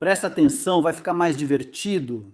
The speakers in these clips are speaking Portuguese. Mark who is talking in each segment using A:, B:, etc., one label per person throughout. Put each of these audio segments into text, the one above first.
A: Presta atenção, vai ficar mais divertido.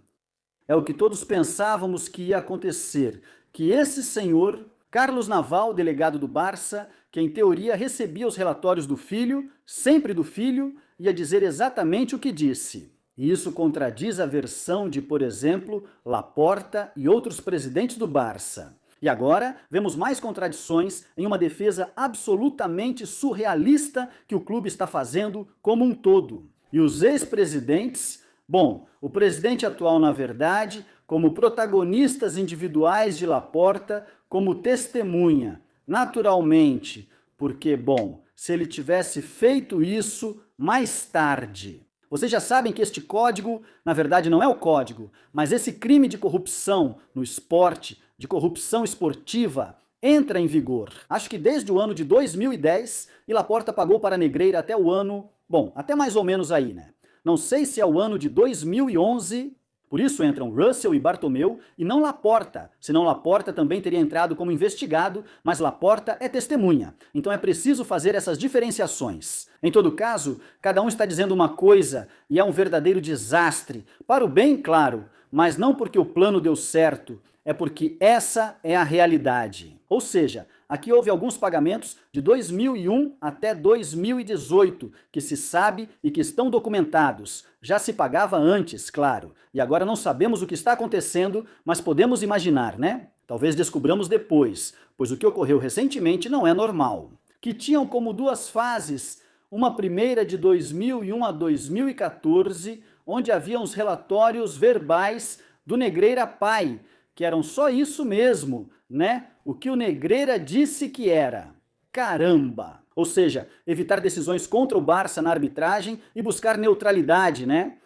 A: É o que todos pensávamos que ia acontecer, que esse senhor, Carlos Naval, delegado do Barça, que em teoria recebia os relatórios do filho, sempre do filho, ia dizer exatamente o que disse. E isso contradiz a versão de, por exemplo, Laporta e outros presidentes do Barça. E agora, vemos mais contradições em uma defesa absolutamente surrealista que o clube está fazendo como um todo. E os ex-presidentes, bom, o presidente atual, na verdade, como protagonistas individuais de Laporta, como testemunha, naturalmente, porque, bom, se ele tivesse feito isso mais tarde. Vocês já sabem que este código, na verdade não é o código, mas esse crime de corrupção no esporte, de corrupção esportiva, entra em vigor. Acho que desde o ano de 2010, e Laporta pagou para a Negreira até o ano, bom, até mais ou menos aí, né? Não sei se é o ano de 2011, por isso entram Russell e Bartomeu, e não Laporta, senão Laporta também teria entrado como investigado, mas Laporta é testemunha, então é preciso fazer essas diferenciações. Em todo caso, cada um está dizendo uma coisa e é um verdadeiro desastre, para o bem, claro, mas não porque o plano deu certo, é porque essa é a realidade. Ou seja, aqui houve alguns pagamentos de 2001 até 2018, que se sabe e que estão documentados. Já se pagava antes, claro, e agora não sabemos o que está acontecendo, mas podemos imaginar, né? Talvez descobramos depois, pois o que ocorreu recentemente não é normal. Que tinham como duas fases, uma primeira de 2001 a 2014, onde havia os relatórios verbais do Negreira pai, que eram só isso mesmo, né? O que o Negreira disse que era. Caramba! Ou seja, evitar decisões contra o Barça na arbitragem e buscar neutralidade, né?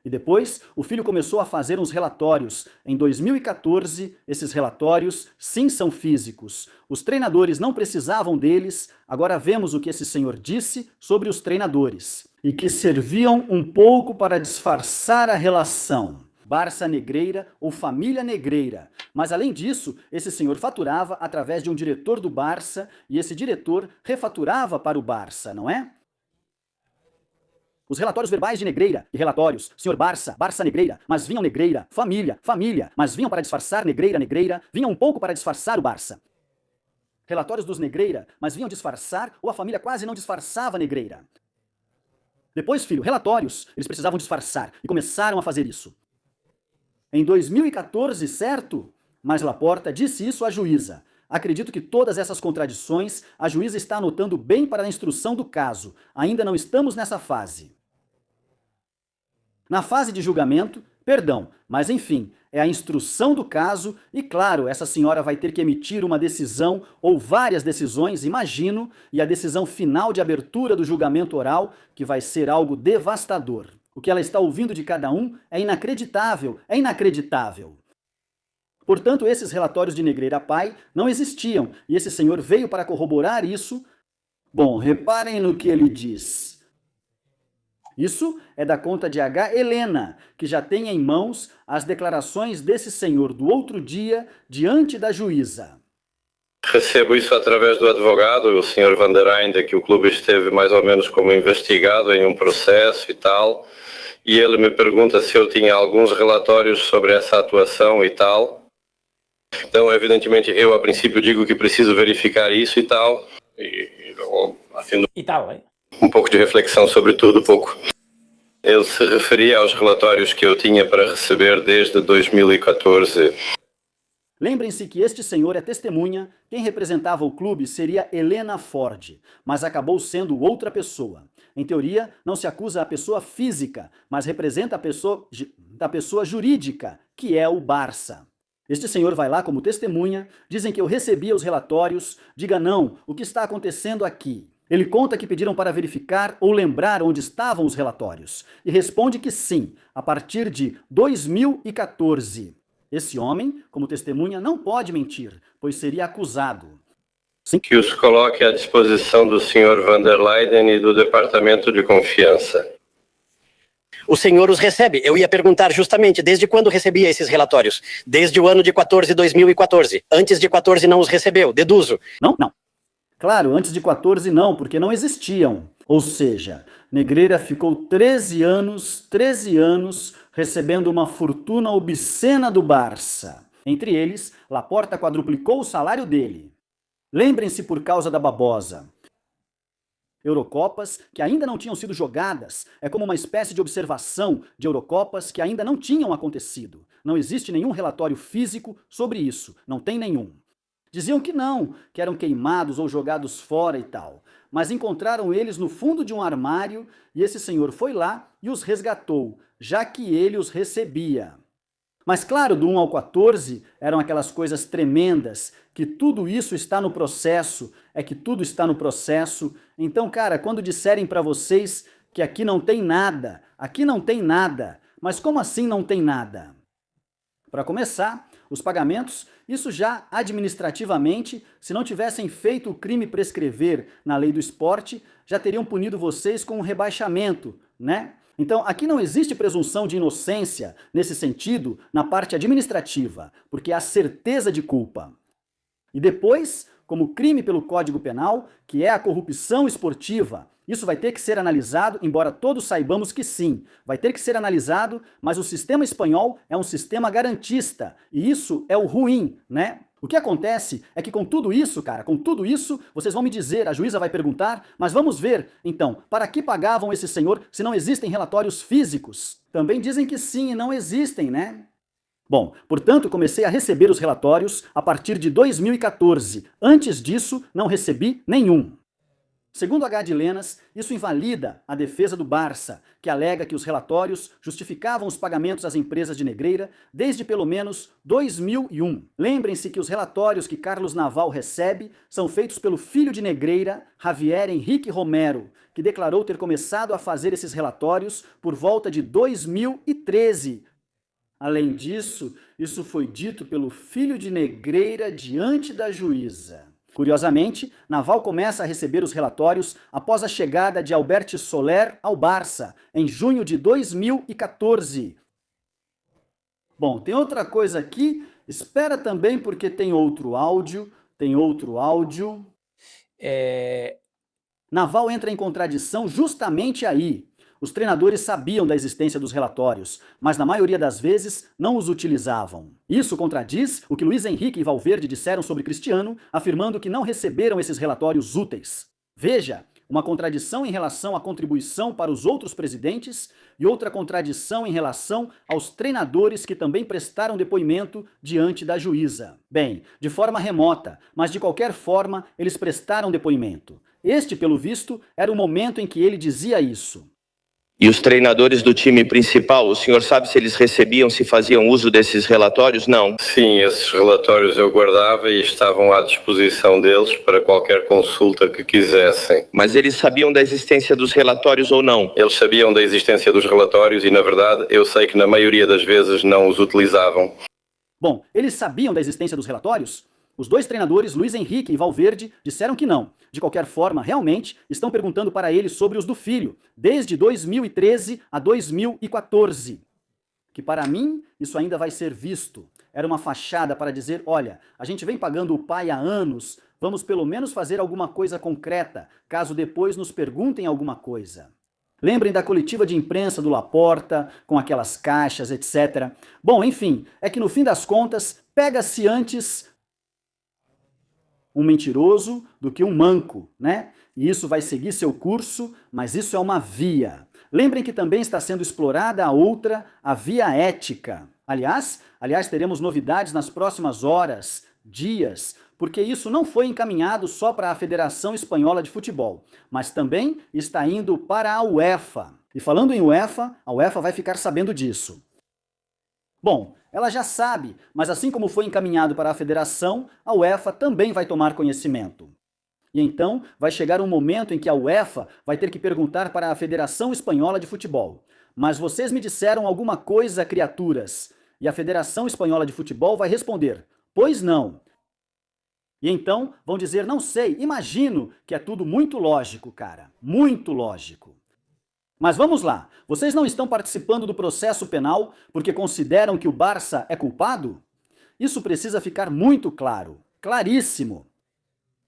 A: E depois, o filho começou a fazer uns relatórios. Em 2014, esses relatórios, sim, são físicos. Os treinadores não precisavam deles, agora vemos o que esse senhor disse sobre os treinadores. E que serviam um pouco para disfarçar a relação. Barça Negreira ou Família Negreira. Mas além disso, esse senhor faturava através de um diretor do Barça e esse diretor refaturava para o Barça, não é? Os relatórios verbais de Negreira e relatórios, senhor Barça, Barça Negreira, mas vinham Negreira, família, família, mas vinham para disfarçar Negreira, Negreira, vinham um pouco para disfarçar o Barça. Relatórios dos Negreira, mas vinham disfarçar ou a família quase não disfarçava Negreira. Depois, filho, relatórios, eles precisavam disfarçar e começaram a fazer isso. Em 2014, certo? Mas Laporta disse isso à juíza. Acredito que todas essas contradições a juíza está anotando bem para a instrução do caso. Ainda não estamos nessa fase. Na fase de julgamento, perdão, mas enfim, é a instrução do caso e, claro, essa senhora vai ter que emitir uma decisão ou várias decisões, imagino, e a decisão final de abertura do julgamento oral, que vai ser algo devastador. O que ela está ouvindo de cada um é inacreditável, é inacreditável. Portanto, esses relatórios de Negreira pai não existiam, e esse senhor veio para corroborar isso. Bom, reparem no que ele diz. Isso é da conta de H. Helena, que já tem em mãos as declarações desse senhor do outro dia diante da juíza.
B: Recebo isso através do advogado, o Sr. Van der Einde, que o clube esteve mais ou menos como investigado em um processo e tal, e ele me pergunta se eu tinha alguns relatórios sobre essa atuação e tal. Então, evidentemente, eu a princípio digo que preciso verificar isso e tal, e haciendo um pouco de reflexão sobre tudo, pouco. Ele se referia aos relatórios que eu tinha para receber desde 2014.
A: Lembrem-se que este senhor é testemunha, quem representava o clube seria Helena Ford, mas acabou sendo outra pessoa. Em teoria, não se acusa a pessoa física, mas representa a pessoa jurídica, que é o Barça. Este senhor vai lá como testemunha, dizem que eu recebia os relatórios, diga não, o que está acontecendo aqui? Ele conta que pediram para verificar ou lembrar onde estavam os relatórios, e responde que sim, a partir de 2014. Esse homem, como testemunha, não pode mentir, pois seria acusado.
B: Sim. Que os coloque à disposição do Sr. Van der Leyden e do Departamento de Confiança.
C: O senhor os recebe. Eu ia perguntar justamente desde quando recebia esses relatórios. Desde o ano de 2014. Antes de 14 não os recebeu, deduzo.
A: Não. Claro, antes de 14 não, porque não existiam. Ou seja, Negreira ficou 13 anos, recebendo uma fortuna obscena do Barça. Entre eles, Laporta quadruplicou o salário dele. Lembrem-se por causa da babosa. Eurocopas que ainda não tinham sido jogadas, é como uma espécie de observação de Eurocopas que ainda não tinham acontecido. Não existe nenhum relatório físico sobre isso, não tem nenhum. Diziam que não, que eram queimados ou jogados fora e tal, mas encontraram eles no fundo de um armário e esse senhor foi lá e os resgatou, já que ele os recebia. Mas claro, do 1 ao 14 eram aquelas coisas tremendas, que tudo isso está no processo, é que tudo está no processo. Então, cara, quando disserem para vocês que aqui não tem nada, mas como assim não tem nada? Para começar, os pagamentos, isso já administrativamente, se não tivessem feito o crime prescrever na lei do esporte, já teriam punido vocês com um rebaixamento, né? Então, aqui não existe presunção de inocência, nesse sentido, na parte administrativa, porque há certeza de culpa. E depois, como crime pelo Código Penal, que é a corrupção esportiva, isso vai ter que ser analisado, embora todos saibamos que sim, vai ter que ser analisado, mas o sistema espanhol é um sistema garantista, e isso é o ruim, né? O que acontece é que com tudo isso, cara, com tudo isso, vocês vão me dizer, a juíza vai perguntar, mas vamos ver, então, para que pagavam esse senhor se não existem relatórios físicos? Também dizem que sim e não existem, né? Bom, portanto, comecei a receber os relatórios a partir de 2014. Antes disso, não recebi nenhum. Segundo H. de Lenas, isso invalida a defesa do Barça, que alega que os relatórios justificavam os pagamentos às empresas de Negreira desde pelo menos 2001. Lembrem-se que os relatórios que Carlos Naval recebe são feitos pelo filho de Negreira, Javier Henrique Romero, que declarou ter começado a fazer esses relatórios por volta de 2013. Além disso, isso foi dito pelo filho de Negreira diante da juíza. Curiosamente, Naval começa a receber os relatórios após a chegada de Albert Soler ao Barça, em junho de 2014. Bom, tem outra coisa aqui, espera também porque tem outro áudio. Naval entra em contradição justamente aí. Os treinadores sabiam da existência dos relatórios, mas na maioria das vezes não os utilizavam. Isso contradiz o que Luiz Henrique e Valverde disseram sobre Cristiano, afirmando que não receberam esses relatórios úteis. Veja, uma contradição em relação à contribuição para os outros presidentes e outra contradição em relação aos treinadores que também prestaram depoimento diante da juíza. Bem, de forma remota, mas de qualquer forma eles prestaram depoimento. Este, pelo visto, era o momento em que ele dizia isso.
D: E os treinadores do time principal, o senhor sabe se eles recebiam, se faziam uso desses relatórios? Não.
B: Sim, esses relatórios eu guardava e estavam à disposição deles para qualquer consulta que quisessem.
D: Mas eles sabiam da existência dos relatórios ou não?
B: Eles sabiam da existência dos relatórios e, na verdade, eu sei que na maioria das vezes não os utilizavam.
A: Bom, eles sabiam da existência dos relatórios? Os dois treinadores, Luiz Henrique e Valverde, disseram que não. De qualquer forma, realmente, estão perguntando para ele sobre os do filho, desde 2013 a 2014. Que para mim, isso ainda vai ser visto. Era uma fachada para dizer, olha, a gente vem pagando o pai há anos, vamos pelo menos fazer alguma coisa concreta, caso depois nos perguntem alguma coisa. Lembrem da coletiva de imprensa do Laporta, com aquelas caixas, etc. Bom, enfim, é que no fim das contas, pega-se antes um mentiroso do que um manco, né? E isso vai seguir seu curso, mas isso é uma via. Lembrem que também está sendo explorada a outra, a via ética. Aliás, teremos novidades nas próximas horas, dias, porque isso não foi encaminhado só para a Federação Espanhola de Futebol, mas também está indo para a UEFA. E falando em UEFA, a UEFA vai ficar sabendo disso. Bom, ela já sabe, mas assim como foi encaminhado para a federação, a UEFA também vai tomar conhecimento. E então vai chegar um momento em que a UEFA vai ter que perguntar para a Federação Espanhola de Futebol: mas vocês me disseram alguma coisa, criaturas? E a Federação Espanhola de Futebol vai responder: pois não. E então vão dizer: não sei, imagino que é tudo muito lógico, cara, muito lógico. Mas vamos lá, vocês não estão participando do processo penal porque consideram que o Barça é culpado? Isso precisa ficar muito claro, claríssimo.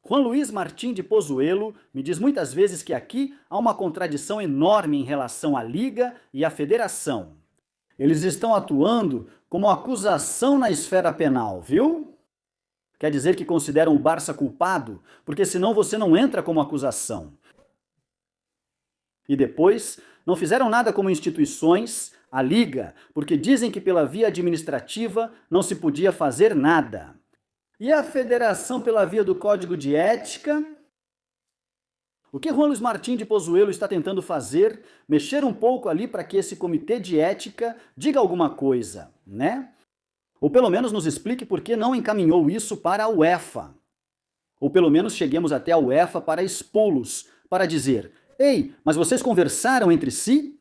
A: Juan Luiz Martín de Pozuelo me diz muitas vezes que aqui há uma contradição enorme em relação à Liga e à Federação. Eles estão atuando como acusação na esfera penal, viu? Quer dizer que consideram o Barça culpado, porque senão você não entra como acusação. E depois, não fizeram nada como instituições, a Liga, porque dizem que pela via administrativa não se podia fazer nada. E a Federação pela via do Código de Ética? O que Juan Luiz Martín de Pozuelo está tentando fazer? Mexer um pouco ali para que esse comitê de ética diga alguma coisa, né? Ou pelo menos nos explique por que não encaminhou isso para a UEFA. Ou pelo menos cheguemos até a UEFA para expô-los, para dizer: ei, mas vocês conversaram entre si?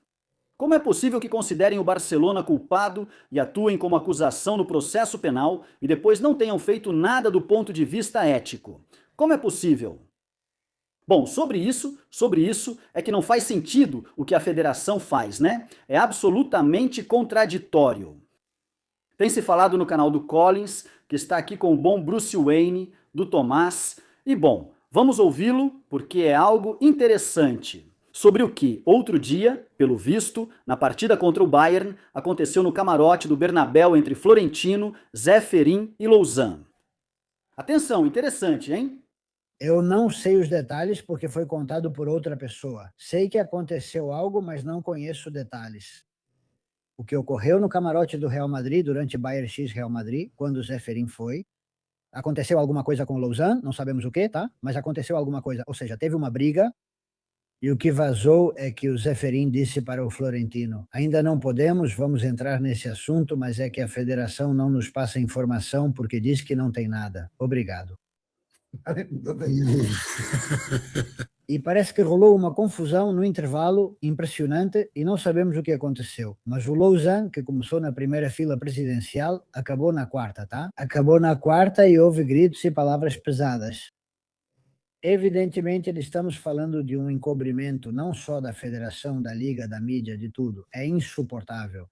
A: Como é possível que considerem o Barcelona culpado e atuem como acusação no processo penal e depois não tenham feito nada do ponto de vista ético? Como é possível? Bom, sobre isso é que não faz sentido o que a federação faz, né? É absolutamente contraditório. Tem se falado no canal do Collins, que está aqui com o bom Bruce Wayne, do Tomás, e bom, vamos ouvi-lo porque é algo interessante. Sobre o que, outro dia, pelo visto, na partida contra o Bayern, aconteceu no camarote do Bernabéu entre Florentino, Zeferin e Lausanne. Atenção, interessante, hein?
E: Eu não sei os detalhes porque foi contado por outra pessoa. Sei que aconteceu algo, mas não conheço detalhes. O que ocorreu no camarote do Real Madrid durante Bayern X Real Madrid, quando o Zeferin foi. Aconteceu alguma coisa com o Lausanne, não sabemos o que, tá? Mas aconteceu alguma coisa, ou seja, teve uma briga. E o que vazou é que o Zeferin disse para o Florentino: ainda não podemos, vamos entrar nesse assunto, mas é que a federação não nos passa informação porque diz que não tem nada. Obrigado. E parece que rolou uma confusão no intervalo impressionante e não sabemos o que aconteceu. Mas o Lausanne, que começou na primeira fila presidencial, acabou na quarta, tá? Acabou na quarta e houve gritos e palavras pesadas. Evidentemente, estamos falando de um encobrimento não só da federação, da liga, da mídia, de tudo. É insuportável.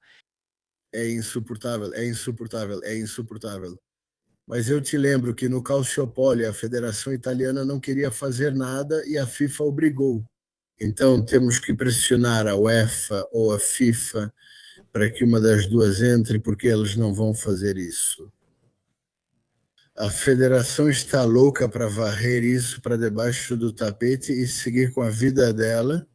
F: É insuportável, é insuportável, é insuportável. Mas eu te lembro que no Calciopoli a Federação Italiana não queria fazer nada e a FIFA obrigou. Então temos que pressionar a UEFA ou a FIFA para que uma das duas entre, porque eles não vão fazer isso. A federação está louca para varrer isso para debaixo do tapete e seguir com a vida dela.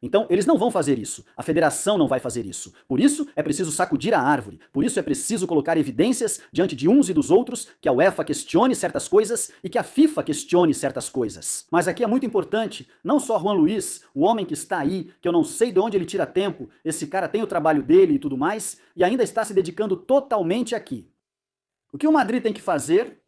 A: Então, eles não vão fazer isso. A federação não vai fazer isso. Por isso, é preciso sacudir a árvore. Por isso, é preciso colocar evidências diante de uns e dos outros, que a UEFA questione certas coisas e que a FIFA questione certas coisas. Mas aqui é muito importante, não só Juan Luiz, o homem que está aí, que eu não sei de onde ele tira tempo, esse cara tem o trabalho dele e tudo mais, e ainda está se dedicando totalmente aqui. O que o Madrid tem que fazer?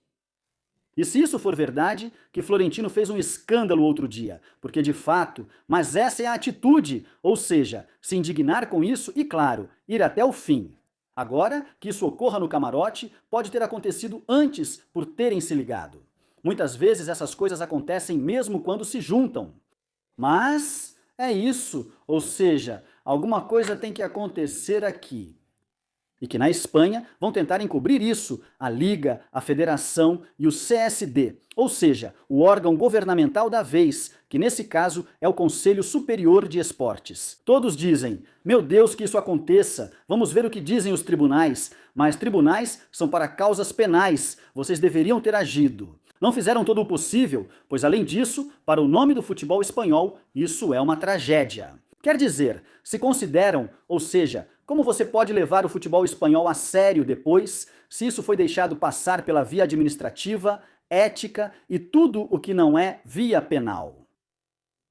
A: E se isso for verdade, que Florentino fez um escândalo outro dia, porque de fato, mas essa é a atitude, ou seja, se indignar com isso e, claro, ir até o fim. Agora, que isso ocorra no camarote, pode ter acontecido antes por terem se ligado. Muitas vezes essas coisas acontecem mesmo quando se juntam. Mas é isso, ou seja, alguma coisa tem que acontecer aqui. E que na Espanha vão tentar encobrir isso, a Liga, a Federação e o CSD, ou seja, o órgão governamental da vez, que nesse caso é o Conselho Superior de Esportes. Todos dizem: meu Deus, que isso aconteça, vamos ver o que dizem os tribunais, mas tribunais são para causas penais, vocês deveriam ter agido. Não fizeram todo o possível, pois além disso, para o nome do futebol espanhol, isso é uma tragédia. Quer dizer, se consideram, ou seja, como você pode levar o futebol espanhol a sério depois, se isso foi deixado passar pela via administrativa, ética e tudo o que não é via penal?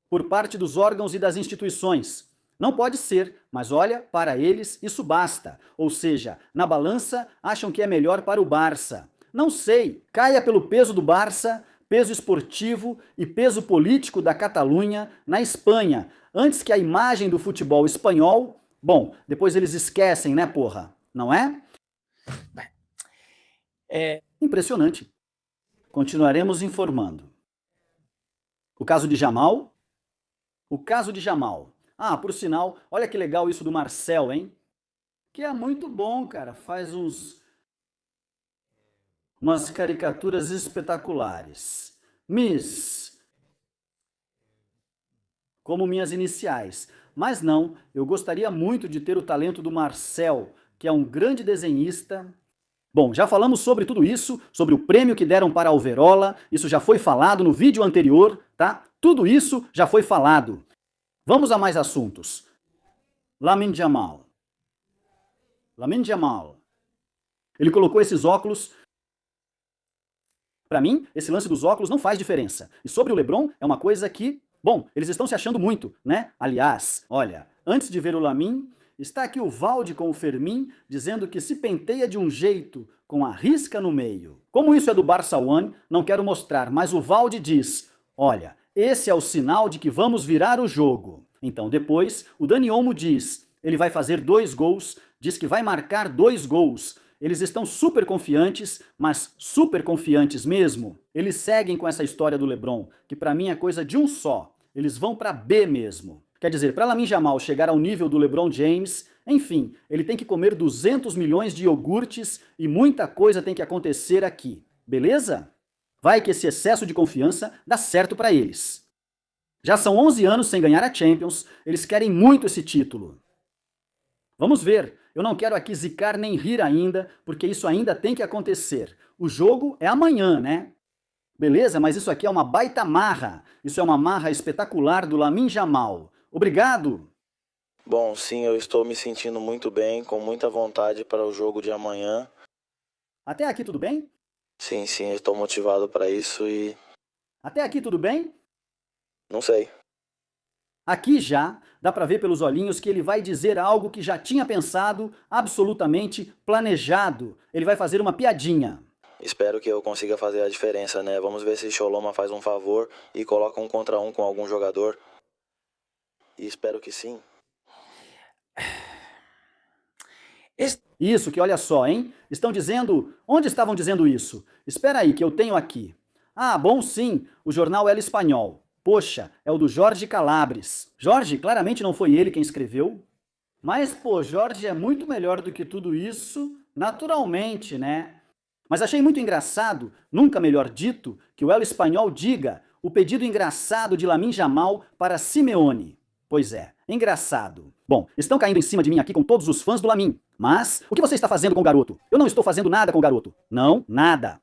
A: Por parte dos órgãos e das instituições. Não pode ser, mas olha, para eles isso basta. Ou seja, na balança acham que é melhor para o Barça. Não sei, caia pelo peso do Barça, peso esportivo e peso político da Catalunha na Espanha, antes que a imagem do futebol espanhol... Bom, depois eles esquecem, né, porra? Não é? É impressionante. Continuaremos informando. O caso de Jamal? O caso de Jamal. Ah, por sinal, olha que legal isso do Marcel, hein? Que é muito bom, cara. Faz uns Umas caricaturas espetaculares. Miss, como minhas iniciais. Mas não, eu gostaria muito de ter o talento do Marcel, que é um grande desenhista. Bom, já falamos sobre tudo isso, sobre o prêmio que deram para Alverola, isso já foi falado no vídeo anterior, tá? Tudo isso já foi falado. Vamos a mais assuntos. Lamine Yamal. Lamine Yamal. Ele colocou esses óculos. Para mim, esse lance dos óculos não faz diferença. E sobre o LeBron, é uma coisa que, bom, eles estão se achando muito, né? Aliás, olha, antes de ver o Lamine, está aqui o Valde com o Fermin dizendo que se penteia de um jeito com a risca no meio. Como isso é do Barça One, não quero mostrar, mas o Valde diz, olha, esse é o sinal de que vamos virar o jogo. Então depois, o Dani Olmo diz, ele vai fazer 2 gols, diz que vai marcar 2 gols. Eles estão super confiantes, mas super confiantes mesmo. Eles seguem com essa história do LeBron, que para mim é coisa de um só. Eles vão para B mesmo. Quer dizer, para Lamine Yamal chegar ao nível do LeBron James, enfim, ele tem que comer 200 milhões de iogurtes e muita coisa tem que acontecer aqui. Beleza? Vai que esse excesso de confiança dá certo para eles. Já são 11 anos sem ganhar a Champions, eles querem muito esse título. Vamos ver. Eu não quero aqui zicar nem rir ainda, porque isso ainda tem que acontecer. O jogo é amanhã, né? Beleza, mas isso aqui é uma baita marra. Isso é uma marra espetacular do Lamine Yamal. Obrigado!
G: Bom, sim, eu estou me sentindo muito bem, com muita vontade para o jogo de amanhã.
A: Até aqui tudo bem?
G: Sim, eu estou motivado para isso e...
A: Até aqui tudo bem?
G: não sei.
A: Aqui já dá para ver pelos olhinhos que ele vai dizer algo que já tinha pensado, absolutamente planejado. Ele vai fazer uma piadinha.
G: Espero que eu consiga fazer a diferença, né? Vamos ver se Choloma faz um favor e coloca 1 contra 1 com algum jogador. E espero que sim.
A: Isso, que olha só, hein? Estão dizendo... Onde estavam dizendo isso? Espera aí, que eu tenho aqui. Ah, bom sim, o jornal El Espanhol. Poxa, é o do Jorge Calabres. Jorge, claramente não foi ele quem escreveu. Mas, pô, Jorge é muito melhor do que tudo isso, naturalmente, né? Mas achei muito engraçado, nunca melhor dito, que o El Espanhol diga o pedido engraçado de Lamine Yamal para Simeone. Pois é, engraçado. Bom, estão caindo em cima de mim aqui com todos os fãs do Lamine. Mas, o que você está fazendo com o garoto? Eu não estou fazendo nada com o garoto. Não, nada.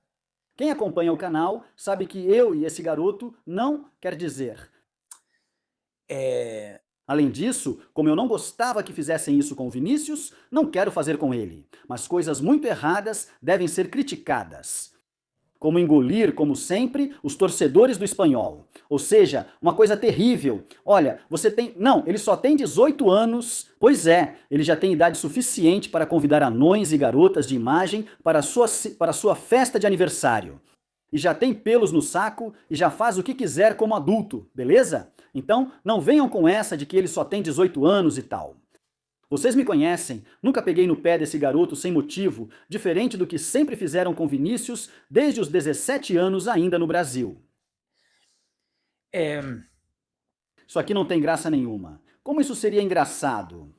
A: Quem acompanha o canal sabe que eu e esse garoto não quer dizer. Além disso, como eu não gostava que fizessem isso com o Vinícius, não quero fazer com ele. Mas coisas muito erradas devem ser criticadas. Como engolir, como sempre, os torcedores do Espanhol. Ou seja, uma coisa terrível. Olha, você tem... Não, ele só tem 18 anos. Pois é, ele já tem idade suficiente para convidar anões e garotas de imagem para a sua festa de aniversário. E já tem pelos no saco e já faz o que quiser como adulto, beleza? Então, não venham com essa de que ele só tem 18 anos e tal. Vocês me conhecem, nunca peguei no pé desse garoto sem motivo, diferente do que sempre fizeram com Vinícius desde os 17 anos ainda no Brasil. Isso aqui não tem graça nenhuma. Como isso seria engraçado?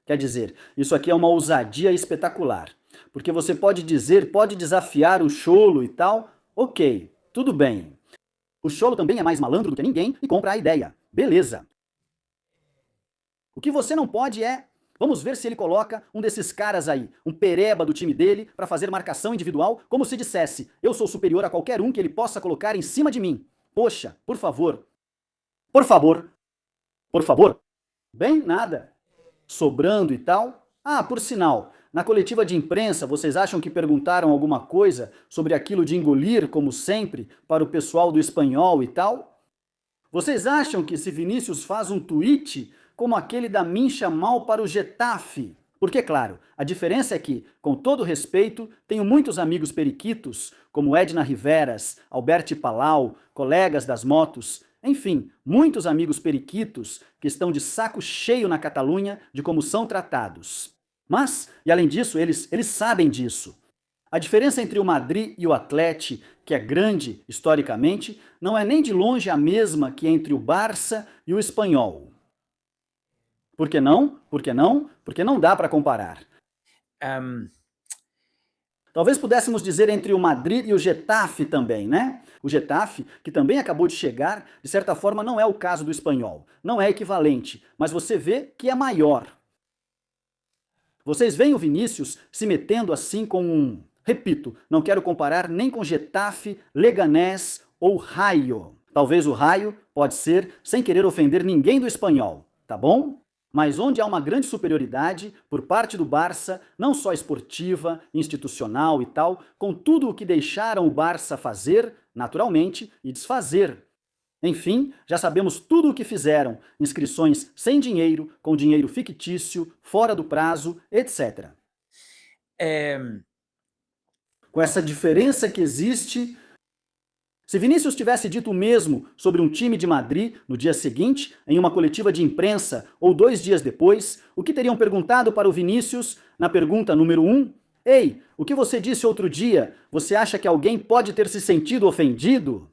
A: Quer dizer, isso aqui é uma ousadia espetacular. Porque você pode dizer, pode desafiar o Cholo e tal, ok, tudo bem. O Cholo também é mais malandro do que ninguém e compra a ideia. Beleza. O que você não pode é... Vamos ver se ele coloca um desses caras aí, um pereba do time dele, para fazer marcação individual, como se dissesse, eu sou superior a qualquer um que ele possa colocar em cima de mim. Poxa, por favor. Por favor. Por favor. Bem, nada. Sobrando e tal. Ah, por sinal, na coletiva de imprensa, vocês acham que perguntaram alguma coisa sobre aquilo de engolir, como sempre, para o pessoal do Espanhol e tal? Vocês acham que se Vinícius faz um tweet como aquele da Lamine Yamal para o Getafe? Porque, claro, a diferença é que, com todo respeito, tenho muitos amigos periquitos, como Edna Riveras, Alberti Palau, colegas das motos, enfim, muitos amigos periquitos que estão de saco cheio na Catalunha de como são tratados. Mas, e além disso, eles sabem disso. A diferença entre o Madrid e o Atlético, que é grande historicamente, não é nem de longe a mesma que entre o Barça e o Espanhol. Por que não? Por que não? Porque não dá para comparar. Talvez pudéssemos dizer entre o Madrid e o Getafe também, né? O Getafe, que também acabou de chegar, de certa forma não é o caso do Espanhol. Não é equivalente, mas você vê que é maior. Vocês veem o Vinícius se metendo assim com um... Repito, não quero comparar nem com Getafe, Leganés ou Raio. Talvez o Raio pode ser sem querer ofender ninguém do Espanhol, tá bom? Mas onde há uma grande superioridade por parte do Barça, não só esportiva, institucional e tal, com tudo o que deixaram o Barça fazer, naturalmente, e desfazer. Enfim, já sabemos tudo o que fizeram, inscrições sem dinheiro, com dinheiro fictício, fora do prazo, etc. Com essa diferença que existe... Se Vinícius tivesse dito o mesmo sobre um time de Madrid no dia seguinte, em uma coletiva de imprensa, ou 2 dias depois, o que teriam perguntado para o Vinícius na pergunta número 1? Ei, o que você disse outro dia, você acha que alguém pode ter se sentido ofendido?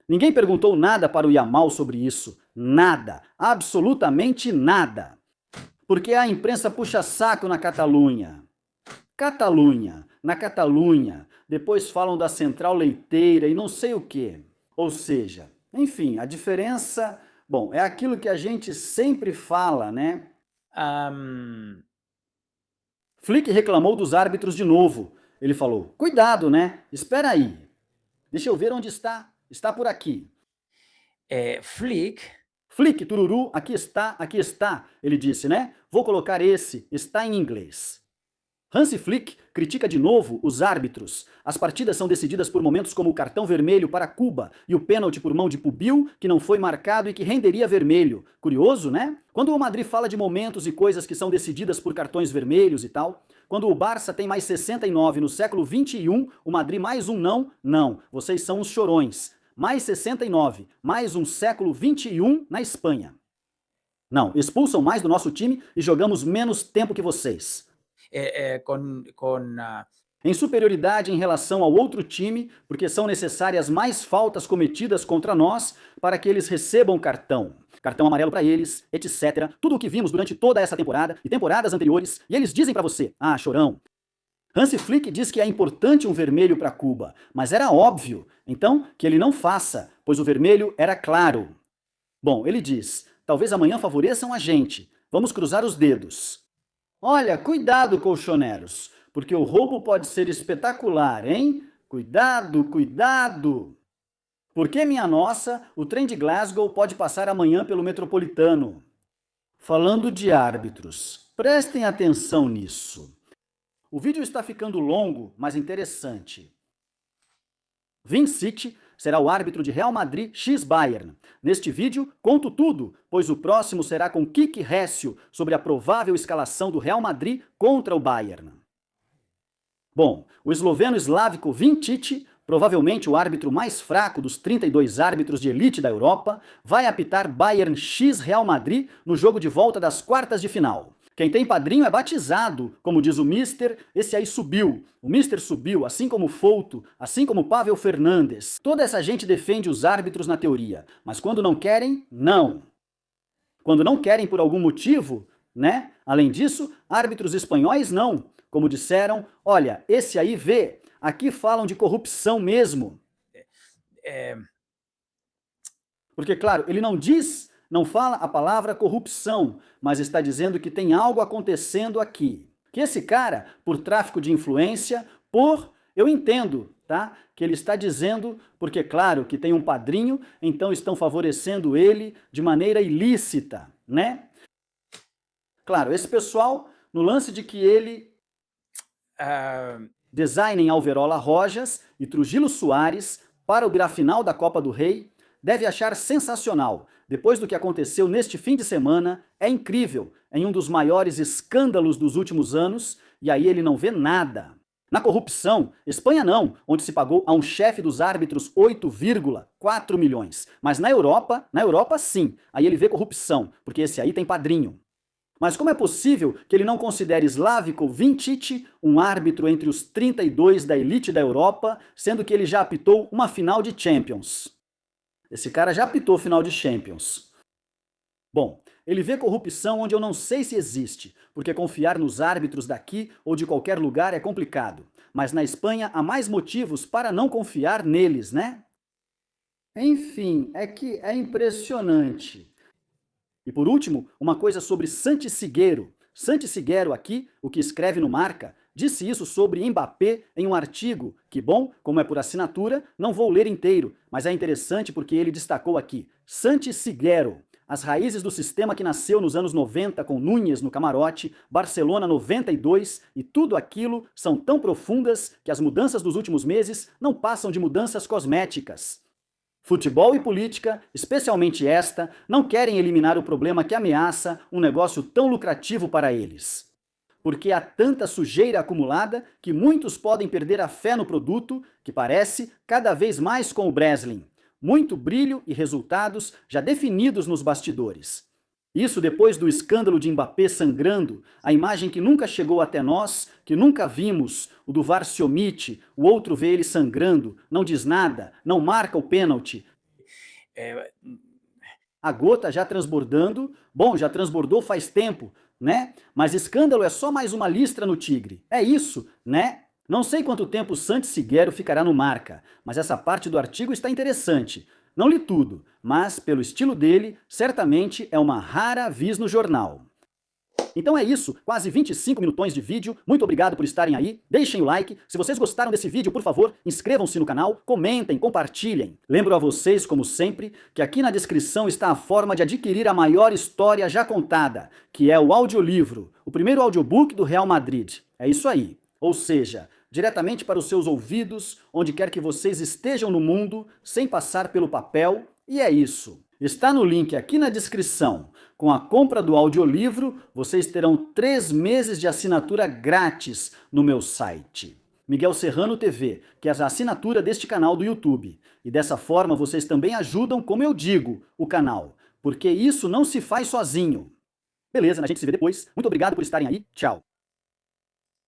A: Ninguém perguntou nada para o Yamal sobre isso. Nada. Absolutamente nada. Porque a imprensa puxa saco na Catalunha. Na Catalunha. Depois falam da central leiteira e não sei o quê. Ou seja, enfim, a diferença... Bom, é aquilo que a gente sempre fala, né? Flick reclamou dos árbitros de novo. Ele falou, cuidado, né? Espera aí. Deixa eu ver onde está. Está por aqui. Flick, tururu, aqui está, ele disse, né? Vou colocar esse, está em inglês. Hansi Flick critica de novo os árbitros. As partidas são decididas por momentos como o cartão vermelho para Cuba e o pênalti por mão de Pubil, que não foi marcado e que renderia vermelho. Curioso, né? Quando o Madrid fala de momentos e coisas que são decididas por cartões vermelhos e tal, quando o Barça tem mais 69 no século 21, o Madrid mais um não, vocês são os chorões. Mais 69, mais um século 21 na Espanha. Não, expulsam mais do nosso time e jogamos menos tempo que vocês. Em superioridade em relação ao outro time, porque são necessárias mais faltas cometidas contra nós para que eles recebam cartão amarelo para eles, etc. Tudo o que vimos durante toda essa temporada e temporadas anteriores, e eles dizem para você, chorão. Hansi Flick diz que é importante um vermelho para Cuba, mas era óbvio, então, que ele não faça, pois o vermelho era claro. Bom, ele diz, talvez amanhã favoreçam a gente, vamos cruzar os dedos. Olha, cuidado, colchoneros, porque o roubo pode ser espetacular, hein? Cuidado, cuidado! Porque, minha nossa, o trem de Glasgow pode passar amanhã pelo Metropolitano. Falando de árbitros, prestem atenção nisso. O vídeo está ficando longo, mas interessante. Vincic será o árbitro de Real Madrid x Bayern. Neste vídeo, conto tudo, pois o próximo será com Kiki Récio sobre a provável escalação do Real Madrid contra o Bayern. Bom, o esloveno Slavko Vincic, provavelmente o árbitro mais fraco dos 32 árbitros de elite da Europa, vai apitar Bayern x Real Madrid no jogo de volta das quartas de final. Quem tem padrinho é batizado, como diz o Mister, esse aí subiu. O Mister subiu, assim como o Fouto, assim como o Pavel Fernandes. Toda essa gente defende os árbitros na teoria, mas quando não querem, não. Quando não querem por algum motivo, né? Além disso, árbitros espanhóis não. Como disseram, olha, esse aí vê, aqui falam de corrupção mesmo. Porque, claro, ele não fala a palavra corrupção, mas está dizendo que tem algo acontecendo aqui. Que esse cara, por tráfico de influência, eu entendo, tá? Que ele está dizendo, porque claro que tem um padrinho, então estão favorecendo ele de maneira ilícita, né? Claro, esse pessoal, no lance de que ele designem Alverola Rojas e Trujillo Soares para a final da Copa do Rei, deve achar sensacional. Depois do que aconteceu neste fim de semana, é incrível, em um dos maiores escândalos dos últimos anos, e aí ele não vê nada. Na corrupção, Espanha não, onde se pagou a um chefe dos árbitros 8,4 milhões. Mas na Europa sim, aí ele vê corrupção, porque esse aí tem padrinho. Mas como é possível que ele não considere Slavko Vincic um árbitro entre os 32 da elite da Europa, sendo que ele já apitou uma final de Champions? Esse cara já apitou final de Champions. Bom, ele vê corrupção onde eu não sei se existe, porque confiar nos árbitros daqui ou de qualquer lugar é complicado. mas na Espanha há mais motivos para não confiar neles, né? Enfim, é que é impressionante. E por último, uma coisa sobre Santi Siguero. Santi Siguero aqui, o que escreve no Marca, disse isso sobre Mbappé em um artigo que, bom, como é por assinatura, não vou ler inteiro, mas é interessante porque ele destacou aqui. Santi Siguero, as raízes do sistema que nasceu nos anos 90 com Núñez no camarote, Barcelona 92 e tudo aquilo são tão profundas que as mudanças dos últimos meses não passam de mudanças cosméticas. Futebol e política, especialmente esta, não querem eliminar o problema que ameaça um negócio tão lucrativo para eles. Porque há tanta sujeira acumulada que muitos podem perder a fé no produto, que parece cada vez mais com o Breslin. Muito brilho e resultados já definidos nos bastidores. Isso depois do escândalo de Mbappé sangrando, a imagem que nunca chegou até nós, que nunca vimos, o do VAR se omite, o outro vê ele sangrando, não diz nada, não marca o pênalti. A gota já transbordando, bom, já transbordou faz tempo, né? Mas escândalo é só mais uma listra no tigre. É isso, né? Não sei quanto tempo Santi Siguero ficará no Marca, mas essa parte do artigo está interessante. Não li tudo, mas, pelo estilo dele, certamente é uma rara avis no jornal. Então é isso, quase 25 minutões de vídeo, muito obrigado por estarem aí, deixem o like, se vocês gostaram desse vídeo, por favor, inscrevam-se no canal, comentem, compartilhem. Lembro a vocês, como sempre, que aqui na descrição está a forma de adquirir a maior história já contada, que é o audiolivro, o primeiro audiobook do Real Madrid. É isso aí, ou seja, diretamente para os seus ouvidos, onde quer que vocês estejam no mundo, sem passar pelo papel, e é isso. Está no link aqui na descrição. Com a compra do audiolivro, vocês terão 3 meses de assinatura grátis no meu site. Miguel Serrano TV, que é a assinatura deste canal do YouTube. E dessa forma vocês também ajudam, como eu digo, o canal. Porque isso não se faz sozinho. Beleza, a gente se vê depois. Muito obrigado por estarem aí. Tchau.